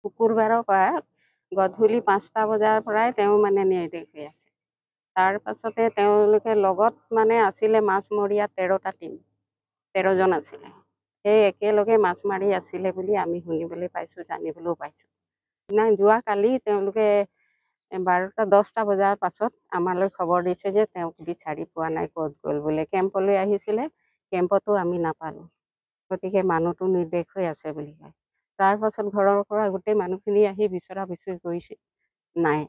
শুকুৰবাৰৰ পৰা গধূলি 5টা বজাৰ পৰাই তেওঁ মানে নিৰ্দেশ হৈ আছে। তাৰ পাছতে তেওঁলোকে লগত মানে আছিলে মাছমৰীয়া 13টা টীম, 13জন আছিলে। সেই একেলগে মাছ মাৰি আছিলে বুলি আমি শুনিবলৈ পাইছোঁ, জানিবলৈও পাইছোঁ। নাই, যোৱাকালি তেওঁলোকে 10টা বজাৰ পাছত আমালৈ খবৰ দিছে যে তেওঁক বিচাৰি পোৱা নাই, ক'ত গ'ল বোলে। কেম্পলৈ আহিছিলে, কেম্পতো আমি নাপালোঁ, গতিকে মানুহটো নিৰ্দেশ হৈ আছে বুলি কয়। তাৰ পাছত ঘৰৰ পৰা গোটেই মানুহখিনি আহি বিচৰা বিচৰি কৰিছে, নাই।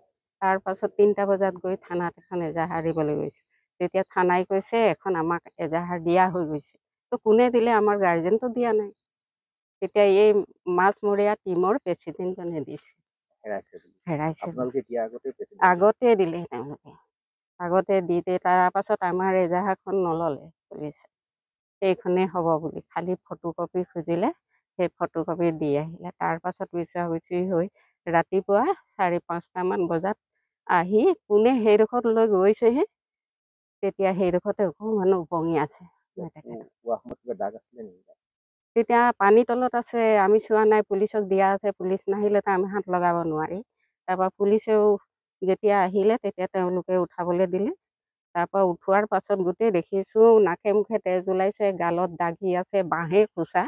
তাৰ পাছত 3টা বজাত গৈ থানাত এখন এজাহাৰ দিবলৈ গৈছে। তেতিয়া থানাই কৈছে এখন আমাক এজাহাৰ দিয়া হৈ গৈছে। তো কোনে দিলে? আমাৰ গাৰ্জেনটো দিয়া নাই। তেতিয়া এই মাছমৰীয়া টীমৰ প্ৰেচিডেণ্টজনে দিছে, হেৰাইছে। আগতে দিলে তেওঁলোকে, আগতে দিতে তাৰ পাছত আমাৰ এজাহাৰখন নল'লে পুলিচে। সেইখনেই হ'ব বুলি খালি ফটোকপি খুজিলে, সেই ফটোকপি দি আহিলে। তাৰ পাছত বিচৰা বিচৰি হৈ ৰাতিপুৱা 4-5টামান বজাত আহি কোনে সেইডোখৰত লৈ গৈছেহে, তেতিয়া সেইডোখৰতে অকণমান উপঙি আছে। তেতিয়া পানী তলত আছে, আমি চোৱা নাই, পুলিচক দিয়া আছে। পুলিচ নাহিলেতো আমি হাত লগাব নোৱাৰি। তাৰপৰা পুলিচেও যেতিয়া আহিলে তেতিয়া তেওঁলোকে উঠাবলৈ দিলে। তাৰপৰা উঠোৱাৰ পাছত গোটেই দেখিছোঁ নাকে মুখে তেজ ওলাইছে, গালত দাগি আছে, বাঁহে খোচা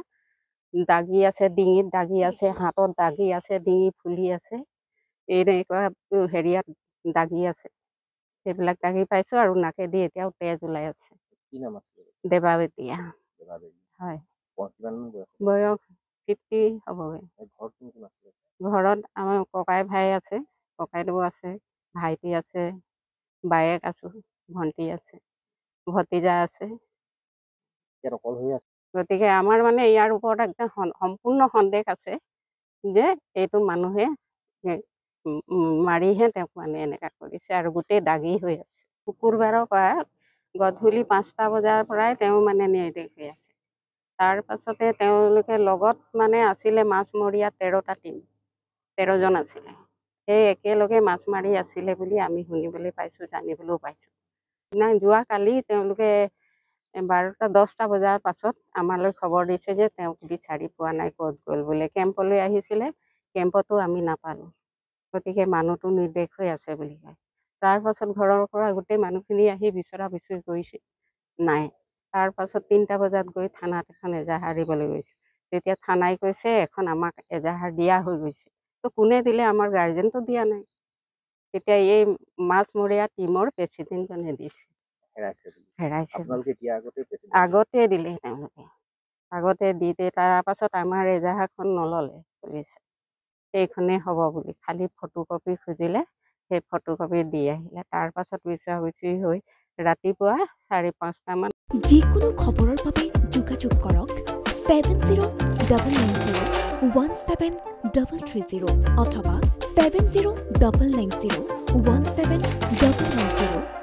দাগি আছে, ডিঙিত দাগি আছে, হাতত দাগি আছে, ডিঙি ফুলি আছে, এনেকুৱা হেৰিয়াত দাগি আছে। সেইবিলাক দাগি পাইছোঁ আৰু নাকেদি এতিয়াও তেজ ওলাই আছে। দেৱাবেতিয়া, হয়। বয়স 50 হ'বগৈ। ঘৰত আমাৰ ককাই ভাই আছে, ককাইদেউ আছে, ভাইটি আছে, বায়েক আছোঁ, ভণ্টি আছে, ভতিজা আছে। গতিকে আমাৰ মানে ইয়াৰ ওপৰত একদম সম্পূৰ্ণ সন্দেহ আছে যে এইটো মানুহে মাৰিহে তেওঁক মানে এনেকুৱা কৰিছে আৰু গোটেই দাগী হৈ আছে। শুকুৰবাৰৰ পৰা গধূলি 5টা বজাৰ পৰাই তেওঁ মানে নিৰ্দেশ হৈ আছে। তাৰ পাছতে তেওঁলোকে লগত মানে আছিলে মাছমৰীয়া 13টা টীম, 13জন আছিলে। সেই একেলগে মাছ মাৰি আছিলে বুলি আমি শুনিবলৈ পাইছোঁ, জানিবলৈও পাইছোঁ। নাই, যোৱাকালি তেওঁলোকে 10টা বজাৰ পাছত আমালৈ খবৰ দিছে যে তেওঁক বিচাৰি পোৱা নাই, ক'ত গ'ল বোলে। কেম্পলৈ আহিছিলে, কেম্পতো আমি নাপালোঁ, গতিকে মানুহটো নিৰ্দেশ হৈ আছে বুলি কয়। তাৰ পাছত ঘৰৰ পৰা গোটেই মানুহখিনি আহি বিচৰা বিচৰি কৰিছে, নাই। তাৰ পাছত 3টা বজাত গৈ থানাত এখন এজাহাৰ দিবলৈ গৈছে। তেতিয়া থানাই কৈছে এখন আমাক এজাহাৰ দিয়া হৈ গৈছে। তো কোনে দিলে? আমাৰ গাৰ্জেনটো দিয়া নাই। তেতিয়া এই মাছমৰীয়া টীমৰ প্ৰেচিডেণ্টজনে দিছে, হেৰাইছে। আগতে দিলে তেওঁলোকে, আগতে দিতে তাৰ পাছত আমাৰ এজাহাৰখন নল'লে পুলিচে। সেইখনেই হ'ব বুলি খালি ফটোকপি খুজিলে, সেই ফটোকপি দি আহিলে। তাৰ পাছত বিচৰা বিচৰি হৈ ৰাতিপুৱা 4-5টামান। যিকোনো খবৰৰ বাবে যোগাযোগ কৰক 7090173330 অথবা 7099017990